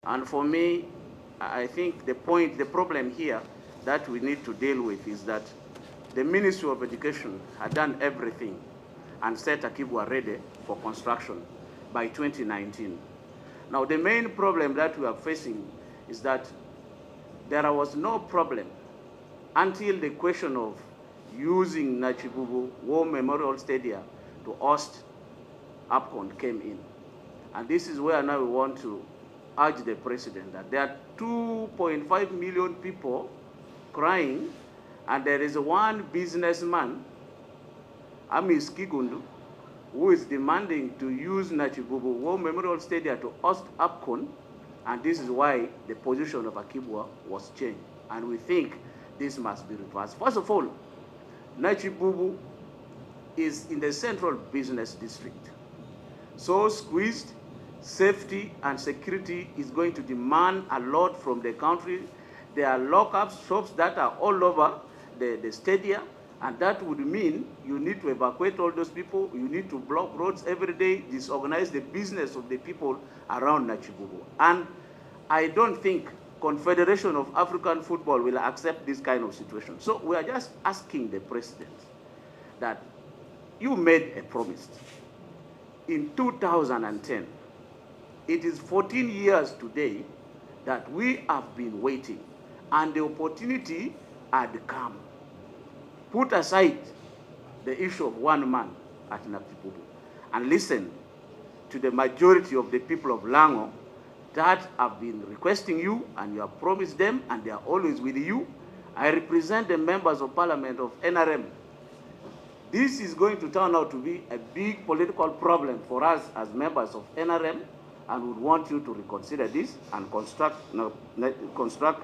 And for me, I think the problem here that we need to deal with is that the Ministry of Education had done everything and set Akibwa ready for construction by 2019. Now, the main problem that we are facing is that there was no problem until the question of using Nachibubu War Memorial Stadium to host AFCON came in. And this is where now we want to urge the president that there are 2.5 million people crying, and there is one businessman, Amis Kigundu, who is demanding to use Nachibubu War Memorial Stadium to host AFCON, and this is why the position of Akibwa was changed. And we think this must be reversed. First of all, Nachibubu is in the central business district. So squeezed, safety and security is going to demand a lot from the country. There are lockups, shops that are all over the stadium, and that would mean you need to evacuate all those people, you need to block roads every day, disorganize the business of the people around Nachibubu. And I don't think Confederation of African Football will accept this kind of situation. So we are just asking the president that you made a promise in 2010. It is 14 years today that we have been waiting, and the opportunity had come. Put aside the issue of one man at Nachibubu and listen to the majority of the people of Lango that have been requesting you, and you have promised them, and they are always with you. I represent the members of parliament of NRM. This is going to turn out to be a big political problem for us as members of NRM, and we want you to reconsider this and construct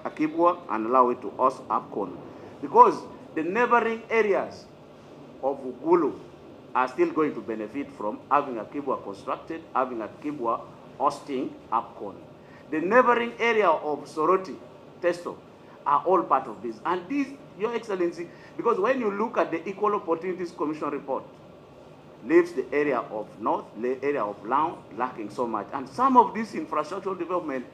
Akibwa and allow it to host AFCON. Because the neighboring areas of Ugulu are still going to benefit from having Akibwa constructed, having Akibwa hosting AFCON. The neighboring area of Soroti, Testo, are all part of this. And this, Your Excellency, because when you look at the Equal Opportunities Commission report, leaves the area of North, the area of Lao lacking so much. And some of this infrastructural development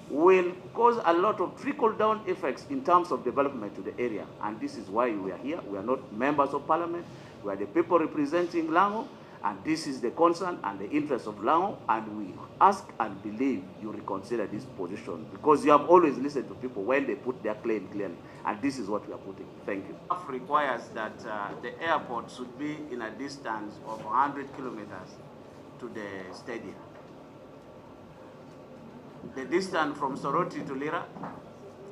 will cause a lot of trickle-down effects in terms of development to the area. And this is why we are here. We are not members of parliament. We are the people representing Lango, and this is the concern and the interest of Lango, and we ask and believe you reconsider this position, because you have always listened to people when they put their claim clearly, and this is what we are putting. Thank you. It requires that the airport should be in a distance of 100 kilometers to the stadium. The distance from Soroti to Lira?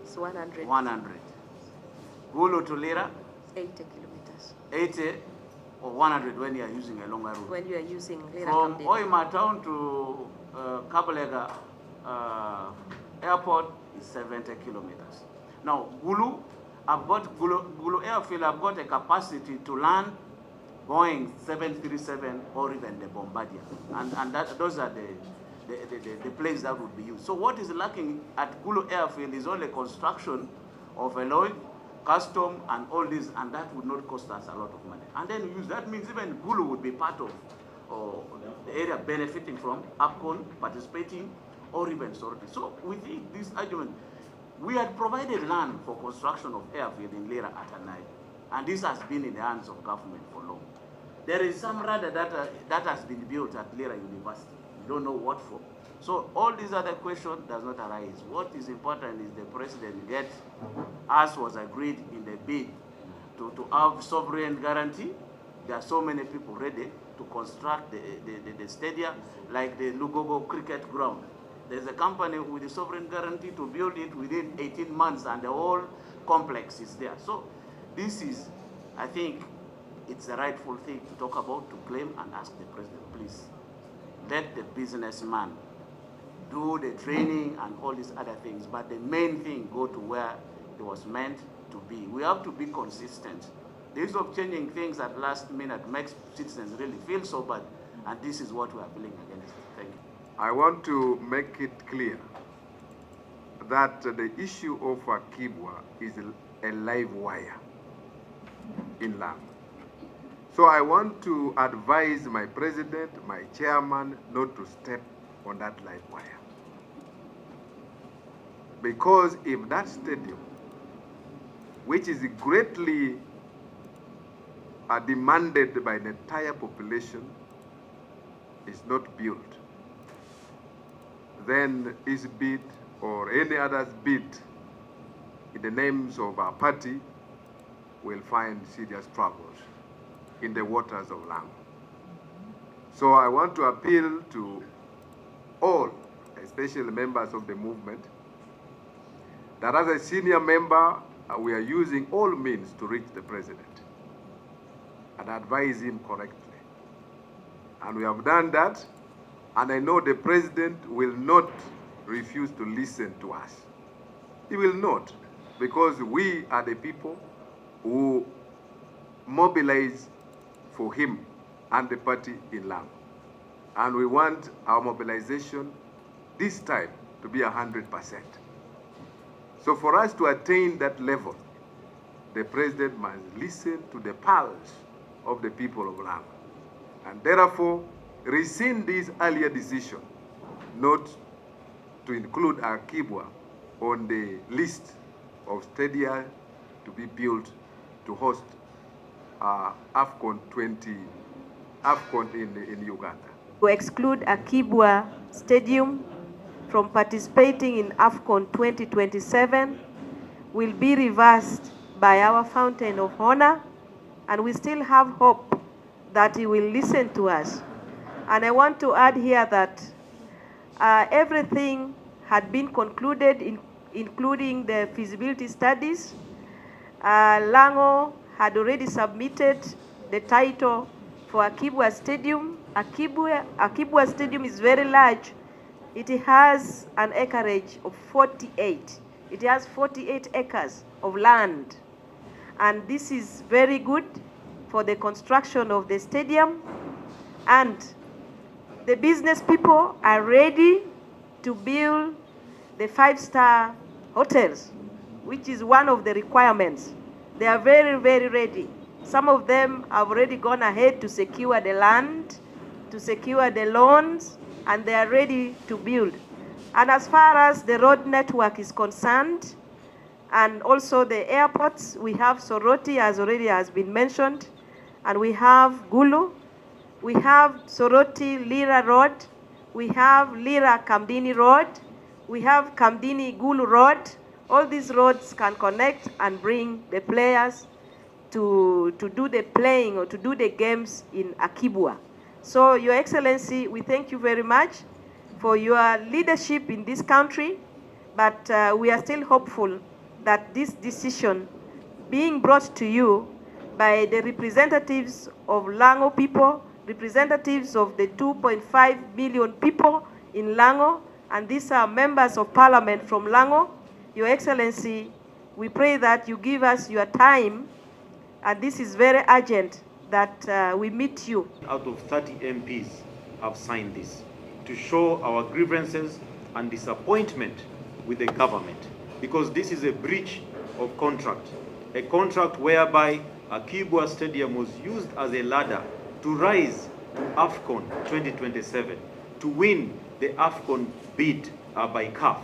It's 100. 100. Gulu to Lira? 80 kilometers. 80 or 100 when you are using a longer route? When you are using Lira. From Oima town to Kabalega airport is 70 kilometers. Now, Gulu, I've got Gulu airfield, I've got a capacity to land Boeing 737 or even the Bombardier. And those are the planes that would be used. So what is lacking at Gulu airfield is only construction of alloy, custom, and all this, and that would not cost us a lot of money. And then use that means even Gulu would be part of the area benefiting from AFCON, participating, or even Soroti. So we think this argument, we had provided land for construction of airfield in Lira at a night, and this has been in the hands of government for long. There is some radar that has been built at Lira University. We don't know what for. So all these other questions does not arise. What is important is the president gets, as was agreed in the bid, to have sovereign guarantee. There are so many people ready to construct the stadium, like the Lugogo cricket ground. There's a company with a sovereign guarantee to build it within 18 months, and the whole complex is there. So this is, I think, it's the rightful thing to talk about, to claim and ask the president, please, let the businessman do the training and all these other things, but the main thing go to where it was meant to be. We have to be consistent. The use of changing things at last minute makes citizens really feel so bad, and this is what we are feeling against. Thank you. I want to make it clear that the issue of Akibwa is a live wire in Lango. So I want to advise my president, my chairman, not to step on that live wire. Because if that stadium, which is greatly demanded by the entire population, is not built, then his bid or any other's bid in the names of our party will find serious troubles in the waters of Lango. So I want to appeal to all, especially members of the movement, that as a senior member, we are using all means to reach the president and advise him correctly. And we have done that, and I know the president will not refuse to listen to us. He will not, because we are the people who mobilize for him and the party in Lango. And we want our mobilization this time to be 100%. So for us to attain that level, the president must listen to the pulse of the people of Lango, and therefore rescind this earlier decision not to include Akibwa on the list of stadia to be built to host AFCON in Uganda. To exclude Akibwa Stadium from participating in AFCON 2027 will be reversed by our Fountain of Honor, and we still have hope that he will listen to us. And I want to add here that everything had been concluded, including the feasibility studies. Lango had already submitted the title for Akibwa Stadium. Akibwa Stadium is very large. It has an acreage of 48. It has 48 acres of land. And this is very good for the construction of the stadium. And the business people are ready to build the 5-star hotels, which is one of the requirements. They are very, very ready. Some of them have already gone ahead to secure the land, to secure the loans, and they are ready to build. And as far as the road network is concerned, and also the airports, we have Soroti, as already has been mentioned, and we have Gulu, we have Soroti Lira Road, we have Lira Kamdini Road, we have Kamdini Gulu Road. All these roads can connect and bring the players to do the playing or to do the games in Akibwa. So, Your Excellency, we thank you very much for your leadership in this country, but we are still hopeful that this decision being brought to you by the representatives of Lango people, representatives of the 2.5 million people in Lango, and these are members of parliament from Lango. Your Excellency, we pray that you give us your time, and this is very urgent that we meet you. Out of 30 MPs have signed this to show our grievances and disappointment with the government, because this is a breach of contract, a contract whereby Akibwa Stadium was used as a ladder to rise to AFCON 2027, to win the AFCON bid by CAF.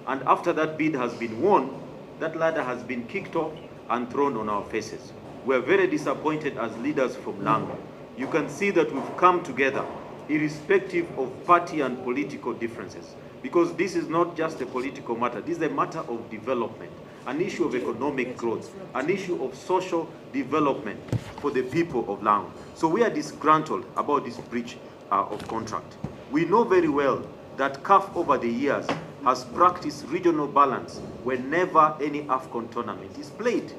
And after that bid has been won, that ladder has been kicked off and thrown on our faces. We're very disappointed as leaders from Lango. You can see that we've come together irrespective of party and political differences, because this is not just a political matter, this is a matter of development, an issue of economic growth, an issue of social development for the people of Lango. So we are disgruntled about this breach of contract. We know very well that CAF over the years has practiced regional balance whenever any AFCON tournament is played.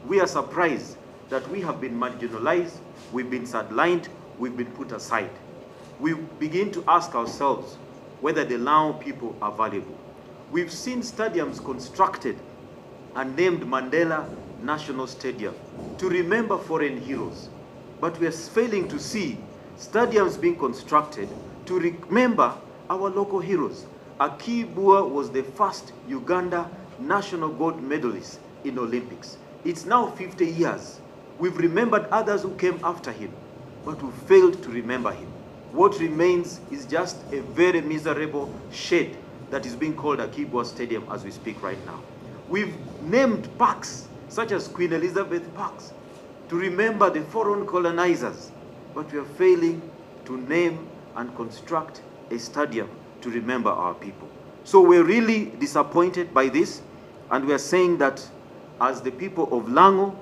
We are surprised that we have been marginalized, we've been sidelined, we've been put aside. We begin to ask ourselves whether the Lao people are valuable. We've seen stadiums constructed and named Mandela National Stadium to remember foreign heroes, but we are failing to see stadiums being constructed to remember our local heroes. Akibwa was the first Uganda national gold medalist in Olympics. It's now 50 years. We've remembered others who came after him, but we failed to remember him. What remains is just a very miserable shed that is being called Akibwa Stadium as we speak right now. We've named parks, such as Queen Elizabeth Parks, to remember the foreign colonizers, but we are failing to name and construct a stadium to remember our people. So we're really disappointed by this, and we are saying that as the people of Lango,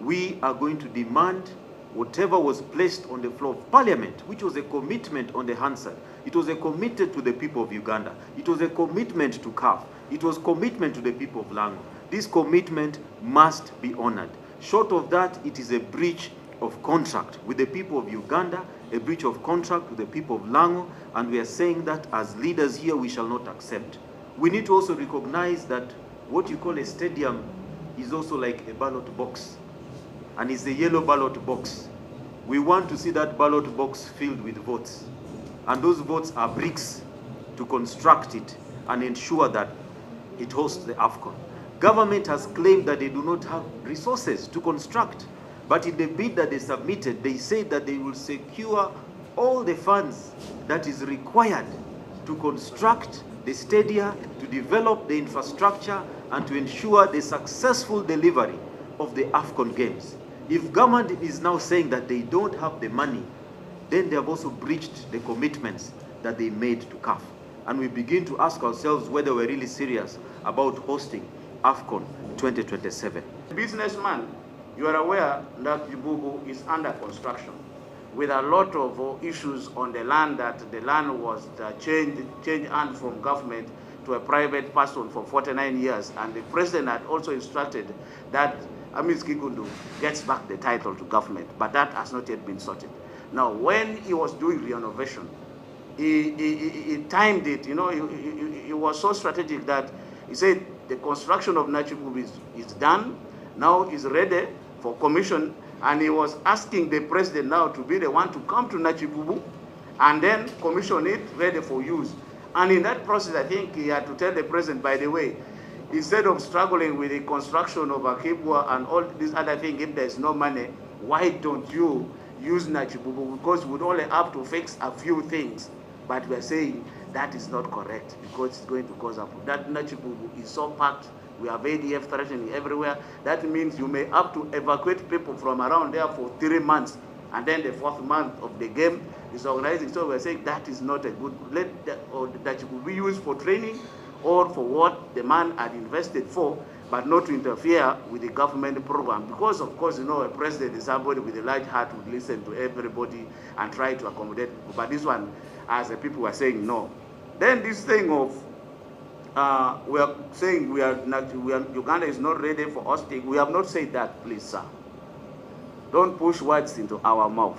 we are going to demand whatever was placed on the floor of Parliament, which was a commitment on the Hansard. It was a commitment to the people of Uganda. It was a commitment to CAF. It was commitment to the people of Lango. This commitment must be honored. Short of that, it is a breach of contract with the people of Uganda, a breach of contract with the people of Lango, and we are saying that as leaders here, we shall not accept. We need to also recognize that what you call a stadium is also like a ballot box, and it's a yellow ballot box. We want to see that ballot box filled with votes, and those votes are bricks to construct it and ensure that it hosts the AFCON. Government has claimed that they do not have resources to construct, but in the bid that they submitted, they said that they will secure all the funds that is required to construct the stadia, to develop the infrastructure, and to ensure the successful delivery of the AFCON games. If government is now saying that they don't have the money, then they have also breached the commitments that they made to CAF. And we begin to ask ourselves whether we're really serious about hosting AFCON 2027. Businessman, you are aware that Djibouti is under construction with a lot of issues on the land, that the land was changed hand from government to a private person for 49 years. And the president had also instructed that Amis Kikundu gets back the title to government, but that has not yet been sorted. Now, when he was doing renovation, he timed it, you know, he was so strategic that he said the construction of Nachibubu is done, now is ready for commission, and he was asking the president now to be the one to come to Nachibubu and then commission it ready for use. And in that process, I think he had to tell the president, by the way, instead of struggling with the construction of Akibwa and all these other things, if there's no money, why don't you use Nachibubu? Because we would only have to fix a few things. But we're saying that is not correct, because it's going to cause a problem. That Nachibubu is so packed. We have ADF threatening everywhere. That means you may have to evacuate people from around there for 3 months. And then the 4th month of the game is organizing. So we're saying that is not a good, that should be used for training or for what the man had invested for, but not to interfere with the government program. Because of course, you know, a president is somebody with a large heart would listen to everybody and try to accommodate people. But this one, as the people were saying no. Then this thing of, we are saying Uganda is not ready for hosting. We have not said that, please, sir. Don't push words into our mouth.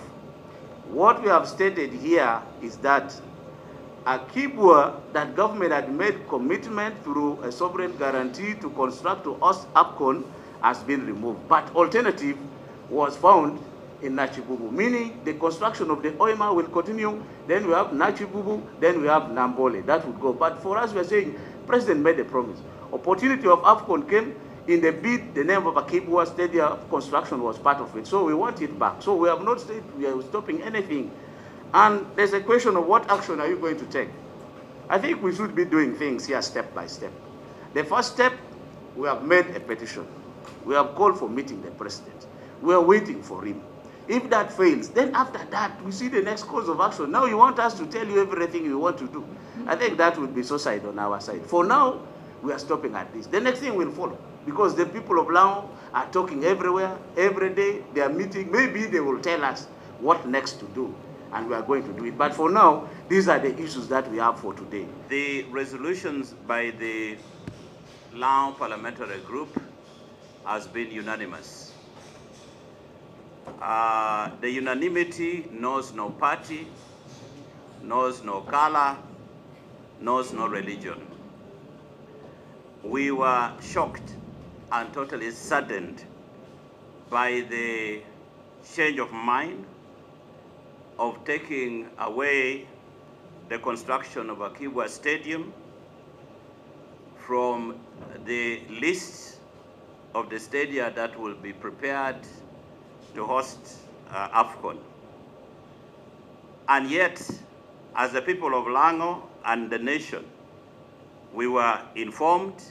What we have stated here is that Akibwa, that government had made commitment through a sovereign guarantee to construct to host AFCON, has been removed. But alternative was found in Nachibubu, meaning the construction of the OIMA will continue, then we have Nachibubu, then we have Nambole. That would go. But for us, we are saying, President made a promise. Opportunity of AFCON came. In the bid, the name of Akibwa Stadium construction was part of it. So we want it back. So we have not said we are stopping anything. And there's a question of what action are you going to take? I think we should be doing things here step by step. The first step, we have made a petition. We have called for meeting the president. We are waiting for him. If that fails, then after that, we see the next course of action. Now you want us to tell you everything you want to do. I think that would be suicide on our side. For now, we are stopping at this. The next thing will follow, because the people of Lao are talking everywhere, every day. They are meeting. Maybe they will tell us what next to do, and we are going to do it. But for now, these are the issues that we have for today. The resolutions by the Lao Parliamentary Group has been unanimous. The unanimity knows no party, knows no color, knows no religion. We were shocked and totally saddened by the change of mind of taking away the construction of Akibwa Stadium from the list of the stadia that will be prepared to host AFCON. And yet, as the people of Lango and the nation, We were informed,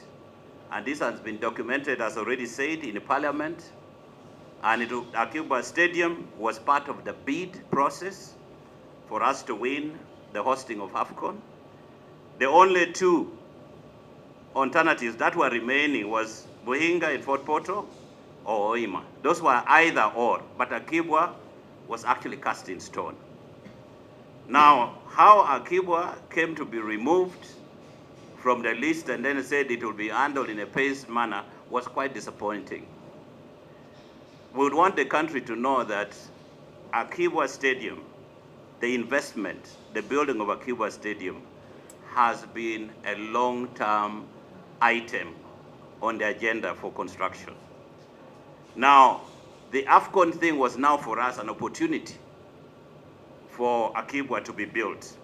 and this has been documented, as already said, in the Parliament, and Akibwa Stadium was part of the bid process for us to win the hosting of AFCON. The only two alternatives that were remaining was Buhinga in Fort Portal or Oima. Those were either or, but Akibwa was actually cast in stone. Now, how Akibwa came to be removed from the list and then said it will be handled in a paced manner was quite disappointing. We would want the country to know that Akibwa Stadium, the investment, the building of Akibwa Stadium, has been a long-term item on the agenda for construction. Now, the AFCON thing was now for us an opportunity for Akibwa to be built.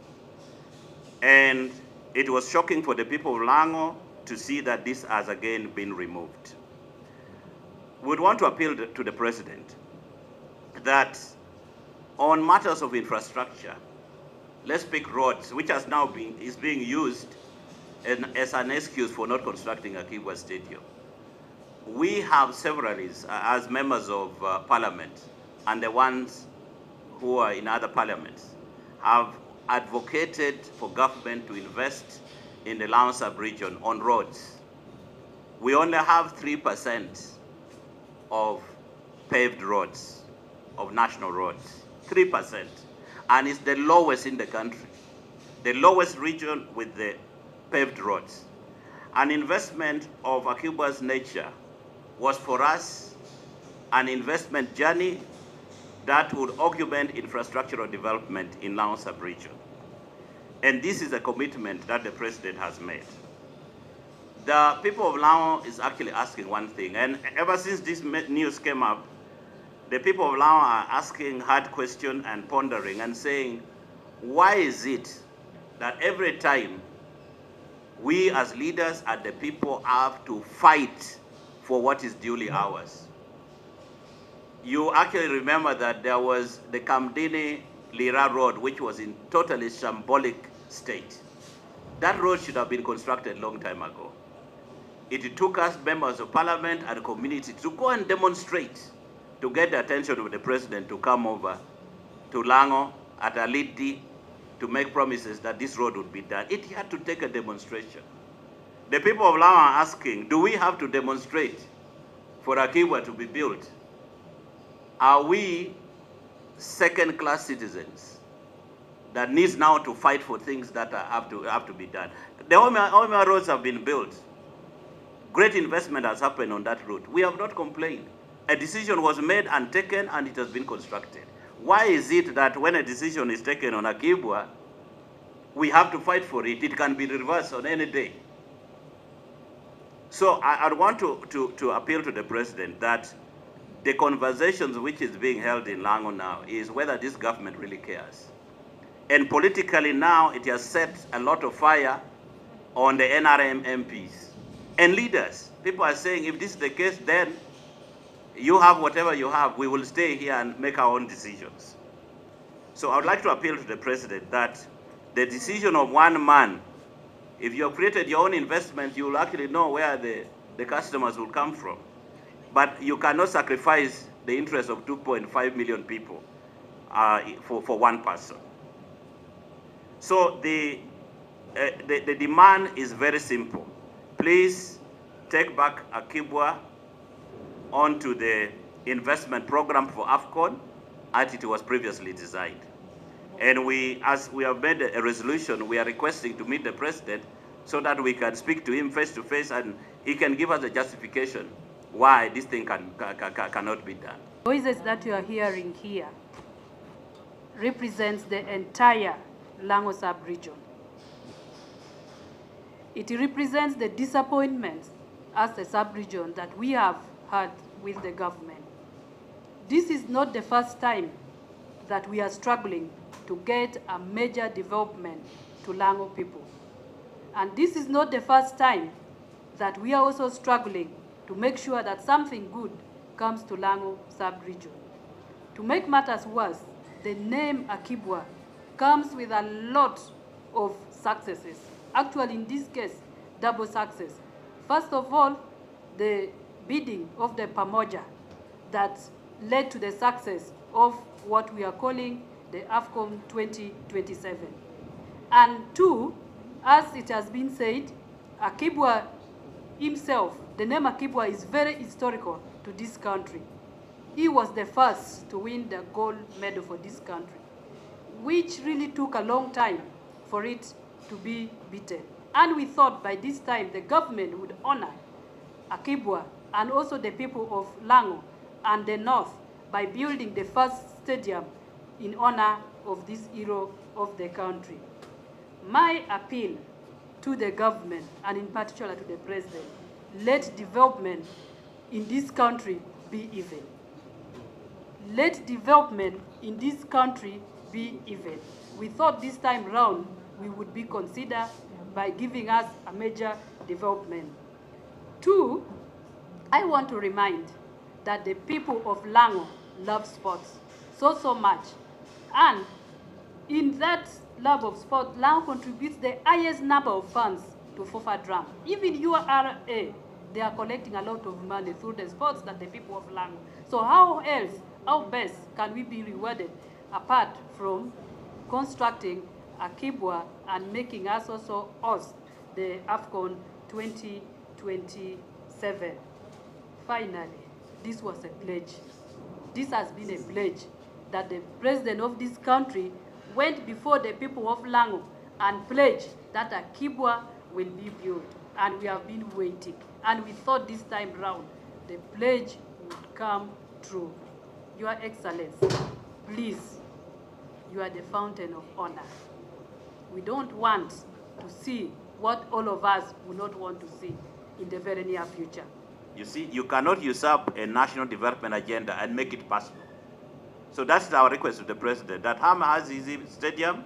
And it was shocking for the people of Lango to see that this has again been removed. We would want to appeal to the president that on matters of infrastructure, let's pick roads, which is being used as an excuse for not constructing Akibwa Stadium. We have several, as members of parliament, and the ones who are in other parliaments, have advocated for government to invest in the Lango sub-region on roads. We only have 3% of paved roads, of national roads, 3%, and it's the lowest in the country, the lowest region with the paved roads. An investment of Akibwa's nature was for us an investment journey that would augment infrastructural development in Lango sub-region. And this is a commitment that the president has made. The people of Lango is actually asking one thing, and ever since this news came up, the people of Lango are asking hard questions and pondering and saying, why is it that every time we as leaders and the people have to fight for what is duly ours? You actually remember that there was the Kamdini-Lira Road, which was in totally shambolic state. That road should have been constructed a long time ago. It took us, members of parliament and community, to go and demonstrate, to get the attention of the president to come over to Lango at Alidi to make promises that this road would be done. It had to take a demonstration. The people of Lango are asking, do we have to demonstrate for Akibwa to be built? Are we second-class citizens that needs now to fight for things that have to be done? The Oima roads have been built. Great investment has happened on that route. We have not complained. A decision was made and taken, and it has been constructed. Why is it that when a decision is taken on Akibwa, we have to fight for it? It can be reversed on any day. So I want to appeal to the president that the conversations which is being held in Lango now is whether this government really cares. And politically now, it has set a lot of fire on the NRM MPs and leaders. People are saying, if this is the case, then you have whatever you have, we will stay here and make our own decisions. So I would like to appeal to the president that the decision of one man, if you have created your own investment, you will actually know where the customers will come from. But you cannot sacrifice the interest of 2.5 million people for one person. So the demand is very simple. Please take back Akibwa onto the investment program for AFCON as it was previously designed. And as we have made a resolution, we are requesting to meet the president so that we can speak to him face to face and he can give us a justification why this thing cannot be done. Voices that you are hearing here represents the entire Lango sub-region. It represents the disappointments as a sub-region that we have had with the government. This is not the first time that we are struggling to get a major development to Lango people. And this is not the first time that we are also struggling to make sure that something good comes to Lango sub-region. To make matters worse, the name Akibwa comes with a lot of successes. Actually, in this case, double success. First of all, the bidding of the Pamoja that led to the success of what we are calling the AFCON 2027. And two, as it has been said, Akibwa himself, the name Akibwa is very historical to this country. He was the first to win the gold medal for this country, which really took a long time for it to be beaten. And we thought by this time the government would honor Akibwa and also the people of Lango and the North by building the first stadium in honor of this hero of the country. My appeal to the government, and in particular to the president, let development in this country be even. Let development in this country be even. We thought this time round we would be considered by giving us a major development. Two, I want to remind that the people of Lango love sports so much. And in that love of sport, Lango contributes the highest number of funds to FOFA Drum. Even URA, they are collecting a lot of money through the sports that the people of Lango. So how else, how best can we be rewarded apart from constructing Akibwa and making us also host the AFCON 2027. Finally, this was a pledge. This has been a pledge that the president of this country went before the people of Lango and pledged that Akibwa will be built. And we have been waiting. And we thought this time round the pledge would come true. Your Excellency, please, you are the fountain of honor. We don't want to see what all of us would not want to see in the very near future. You see, you cannot usurp a national development agenda and make it possible. So that's our request to the president, that Ham has his stadium,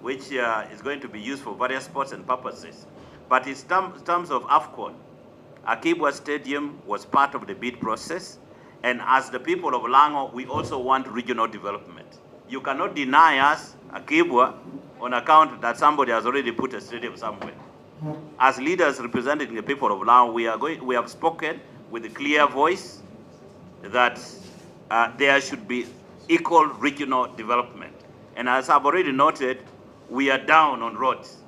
which is going to be used for various sports and purposes. But in terms of AFCON, Akibwa Stadium was part of the bid process. And as the people of Lango, we also want regional development. You cannot deny us Akibwa on account that somebody has already put a stadium somewhere. As leaders representing the people of Lango, we have spoken with a clear voice that there should be equal regional development. And as I've already noted, we are down on roads.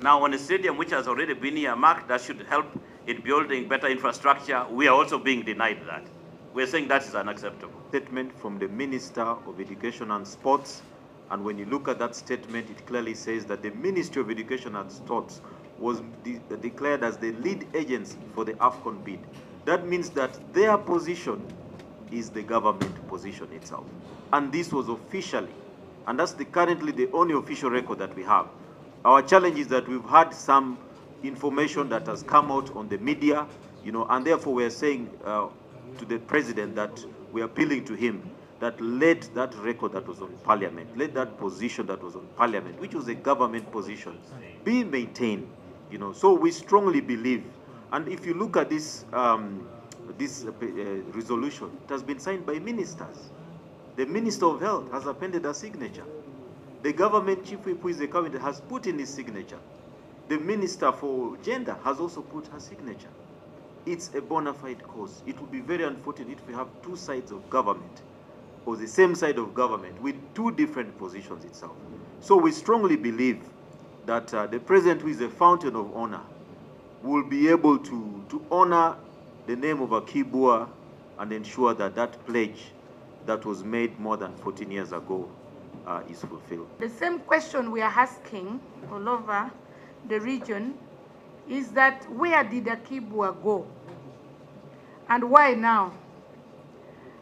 Now on a stadium which has already been earmarked that should help in building better infrastructure, we are also being denied that. We're saying that is unacceptable. Statement from the Minister of Education and Sports, and when you look at that statement, it clearly says that the Ministry of Education and Sports was declared as the lead agency for the AFCON bid. That means that their position is the government position itself. And this was officially, and that's currently the only official record that we have. Our challenge is that we've had some information that has come out on the media, and therefore we are saying to the president that we are appealing to him that let that record that was on parliament, let that position that was on parliament, which was a government position, be maintained. So we strongly believe, and if you look at this resolution, it has been signed by ministers. The Minister of Health has appended a signature. The government chief whip, who is the cabinet, has put in his signature. The Minister for Gender has also put her signature. It's a bona fide cause. It would be very unfortunate if we have two sides of government, or the same side of government, with two different positions itself. So we strongly believe that the president, who is a fountain of honor, will be able to honor the name of Akibwa and ensure that that pledge that was made more than 14 years ago is fulfilled. The same question we are asking all over the region is that where did Akibwa go? And why now?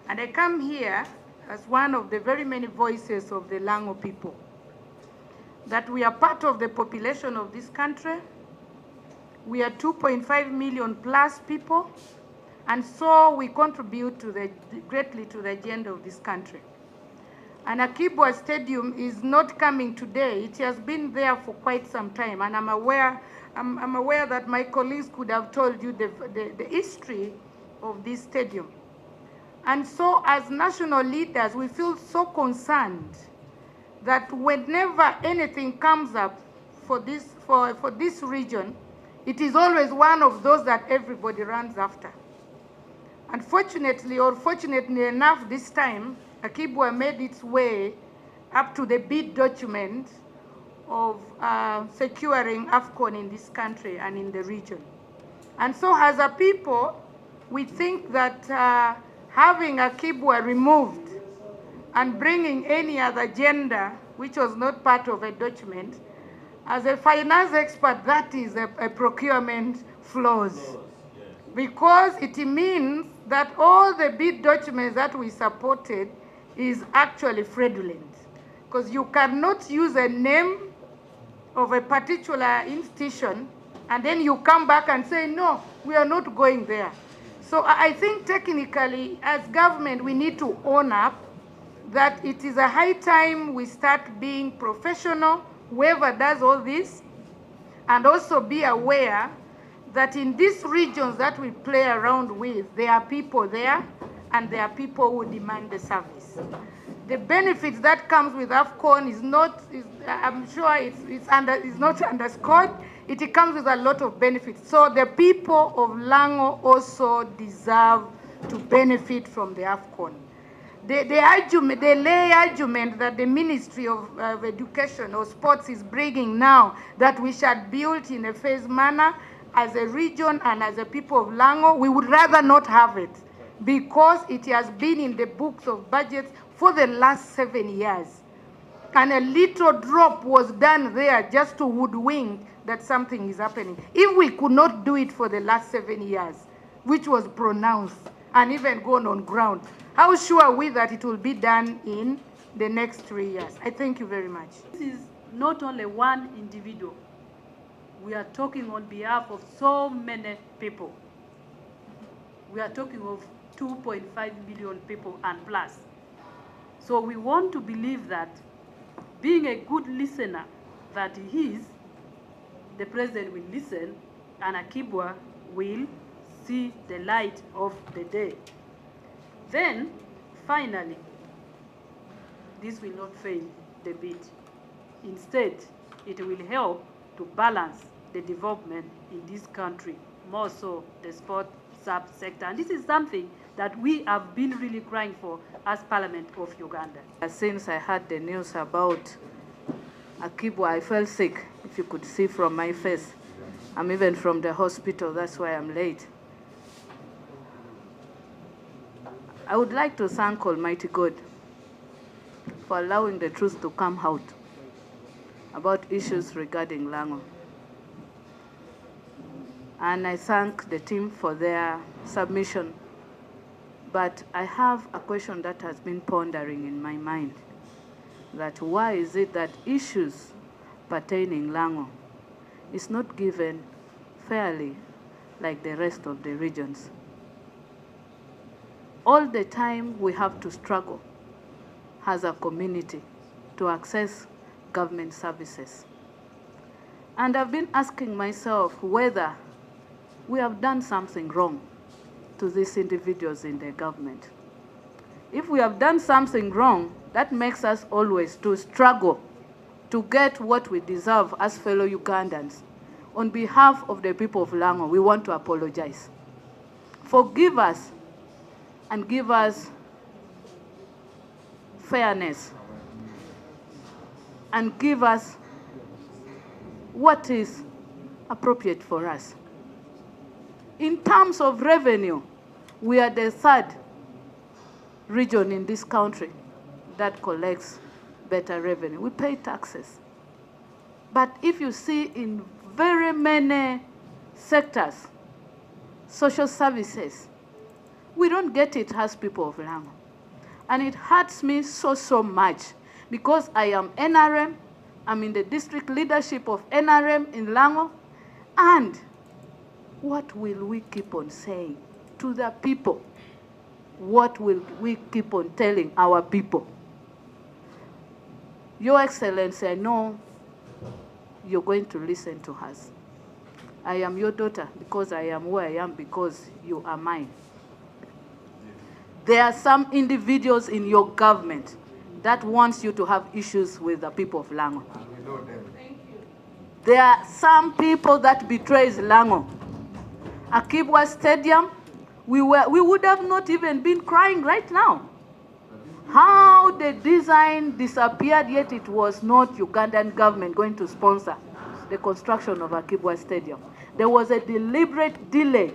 And I come here as one of the very many voices of the Lango people, that we are part of the population of this country. We are 2.5 million plus people, and so we contribute greatly to the agenda of this country. And Akibwa Stadium is not coming today. It has been there for quite some time, and I'm aware that my colleagues could have told you the history of this stadium. And so as national leaders, we feel so concerned that whenever anything comes up for this region, it is always one of those that everybody runs after. Unfortunately, or fortunately enough, this time, Akibwa made its way up to the bid document of securing AFCON in this country and in the region. And so as a people, we think that having Akibwa removed and bringing any other agenda which was not part of a document, as a finance expert, that is a procurement flaws. Because it means that all the bid documents that we supported is actually fraudulent. Because you cannot use a name of a particular institution and then you come back and say, no, we are not going there. So I think technically, as government, we need to own up that it is a high time we start being professional, whoever does all this, and also be aware that in these regions that we play around with, there are people there, and there are people who demand the service. The benefits that comes with AFCON is not, I'm sure it's not underscored. It comes with a lot of benefits. So the people of Lango also deserve to benefit from the AFCON. The lay argument that the Ministry of Education or Sports is bringing now, that we should build in a phased manner as a region and as a people of Lango, we would rather not have it, because it has been in the books of budgets for the last 7 years. And a little drop was done there just to woodwink that something is happening. If we could not do it for the last 7 years, which was pronounced and even gone on ground, how sure are we that it will be done in the next 3 years? I thank you very much. This is not only one individual. We are talking on behalf of so many people. We are talking of 2.5 million people and plus. So we want to believe that, being a good listener that he is, the president will listen and Akibwa will see the light of the day. Then, finally, this will not fail the bid. Instead, it will help to balance the development in this country, more so the sport sub-sector. And this is something that we have been really crying for as Parliament of Uganda. Since I heard the news about Akibwa, I felt sick, if you could see from my face. I'm even from the hospital, that's why I'm late. I would like to thank Almighty God for allowing the truth to come out about issues regarding Lango. And I thank the team for their submission. But I have a question that has been pondering in my mind, that why is it that issues pertaining Lango is not given fairly like the rest of the regions? All the time we have to struggle as a community to access government services. And I've been asking myself whether we have done something wrong to these individuals in the government. If we have done something wrong, that makes us always to struggle to get what we deserve as fellow Ugandans. On behalf of the people of Lango, we want to apologize. Forgive us and give us fairness and give us what is appropriate for us. In terms of revenue, we are the third region in this country that collects better revenue. We pay taxes. But if you see in very many sectors, social services, we don't get it as people of Lango. And it hurts me so much, because I am NRM, I'm in the district leadership of NRM in Lango, and what will we keep on saying to the people? What will we keep on telling our people? Your Excellency, I know you're going to listen to us. I am your daughter because I am where I am because you are mine. There are some individuals in your government that wants you to have issues with the people of Lango. there are some people that betrays Lango. Akibwa Stadium, we would have not even been crying right now. How the design disappeared, yet it was not Ugandan government going to sponsor the construction of Akibwa Stadium. There was a deliberate delay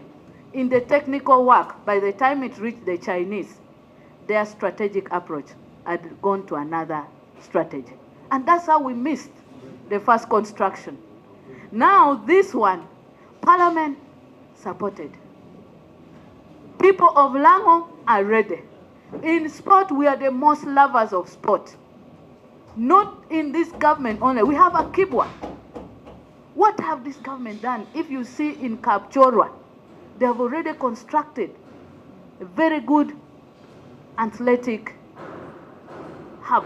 in the technical work. By the time it reached the Chinese, their strategic approach had gone to another strategy. And that's how we missed the first construction. Now this one, Parliament supported. People of Lango are ready. In sport, we are the most lovers of sport. Not in this government only. We have Akibwa. What have this government done? If you see in Kapchorwa, they have already constructed a very good athletic hub,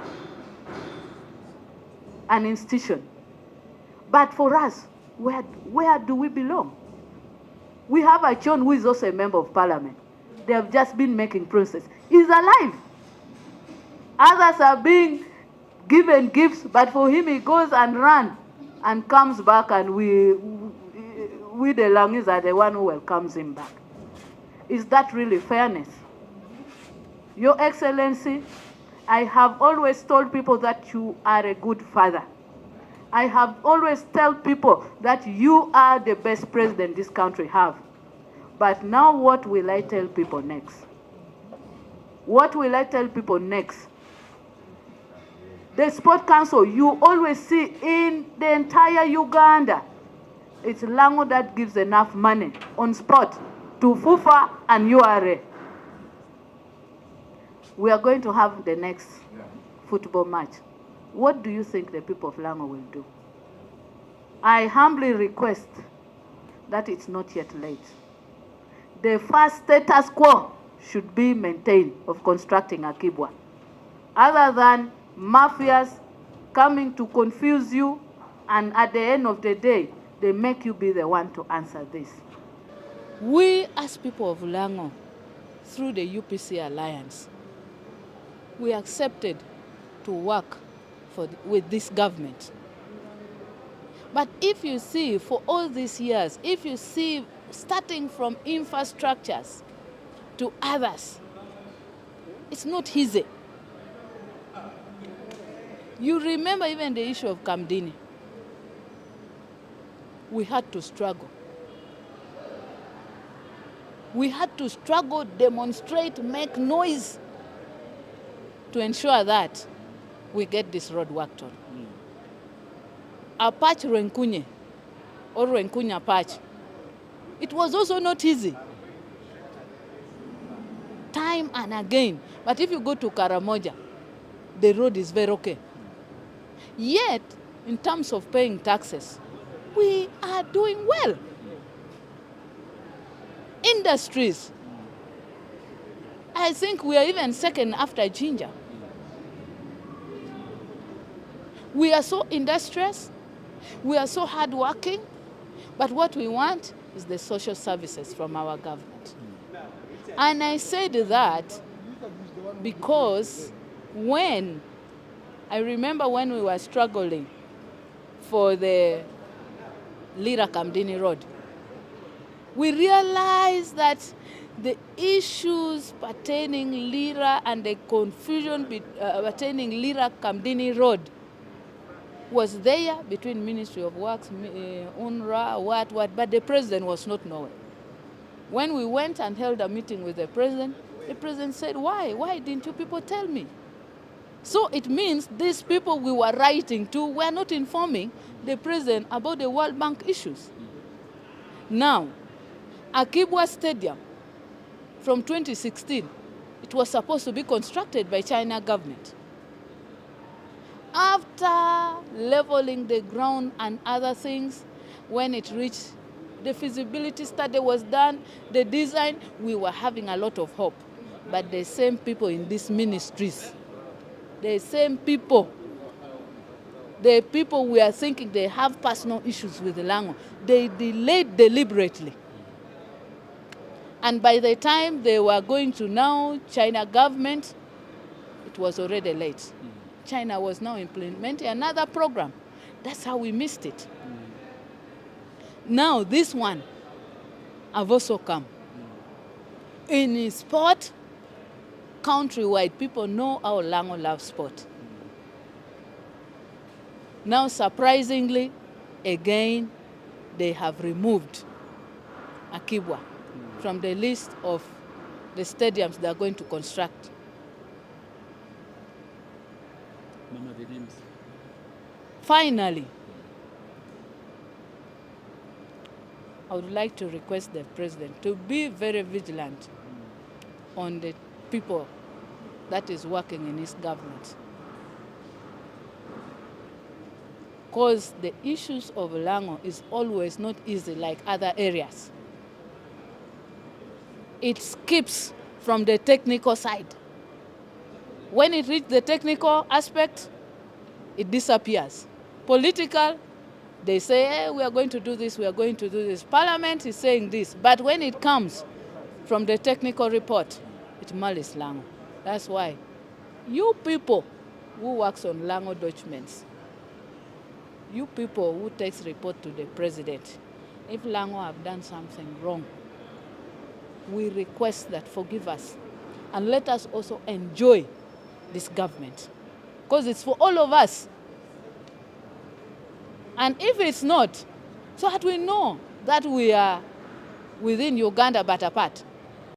an institution. But for us, where do we belong? We have Achon, who is also a member of parliament. They have just been making promises. He's alive. Others are being given gifts, but for him, he goes and runs and comes back, and we the Langis are the one who welcomes him back. Is that really fairness? Your Excellency, I have always told people that you are a good father. I have always told people that you are the best president this country have. But now what will I tell people next? What will I tell people next? The Sport Council, you always see in the entire Uganda, it's Lango that gives enough money on sport to FUFA and URA. We are going to have the next football match. What do you think the people of Lango will do? I humbly request that it's not yet late. The first status quo should be maintained of constructing Akibwa. Other than mafias coming to confuse you, and at the end of the day, they make you be the one to answer this. We as people of Lango, through the UPC Alliance, we accepted to work with this government. But if you see, for all these years, if you see, starting from infrastructures to others, it's not easy. You remember even the issue of Kamdini. We had to struggle. We had to struggle, demonstrate, make noise to ensure that we get this road worked on. A patch Renkunye, or Renkunya patch, it was also not easy. Time and again. But if you go to Karamoja, the road is very okay. Yet, in terms of paying taxes, we are doing well. Industries, I think we are even second after Ginger. We are so industrious, we are so hardworking, but what we want is the social services from our government. And I said that because I remember when we were struggling for the Lira Kamdini Road, we realized that the issues pertaining Lira and the confusion pertaining Lira Kamdini Road was there between Ministry of Works, UNRWA, but the president was not knowing. When we went and held a meeting with the president said, why? Why didn't you people tell me? So it means these people we were writing to were not informing the president about the World Bank issues. Now, Akibwa Stadium, from 2016, it was supposed to be constructed by China government. After leveling the ground and other things, when it reached, the feasibility study was done, the design, we were having a lot of hope. But the same people in these ministries, the same people, the people we are thinking they have personal issues with Lango, they delayed deliberately. And by the time they were going to now China government, it was already late. China was now implementing another program. That's how we missed it. Now this one have also come. In sport, countrywide, people know how Lango loves sport. Now, surprisingly, again, they have removed Akibwa from the list of the stadiums they are going to construct. Mama, the names. Finally, I would like to request the president to be very vigilant on the people that is working in his government. Because the issues of Lango is always not easy like other areas. It skips from the technical side. When it reaches the technical aspect, it disappears. Political, they say, hey, we are going to do this, we are going to do this. Parliament is saying this, but when it comes from the technical report, it malice Lango. That's why you people who works on Lango documents, you people who takes report to the president, if Lango have done something wrong, we request that forgive us and let us also enjoy this government. Because it's for all of us. And if it's not, so that we know that we are within Uganda but apart.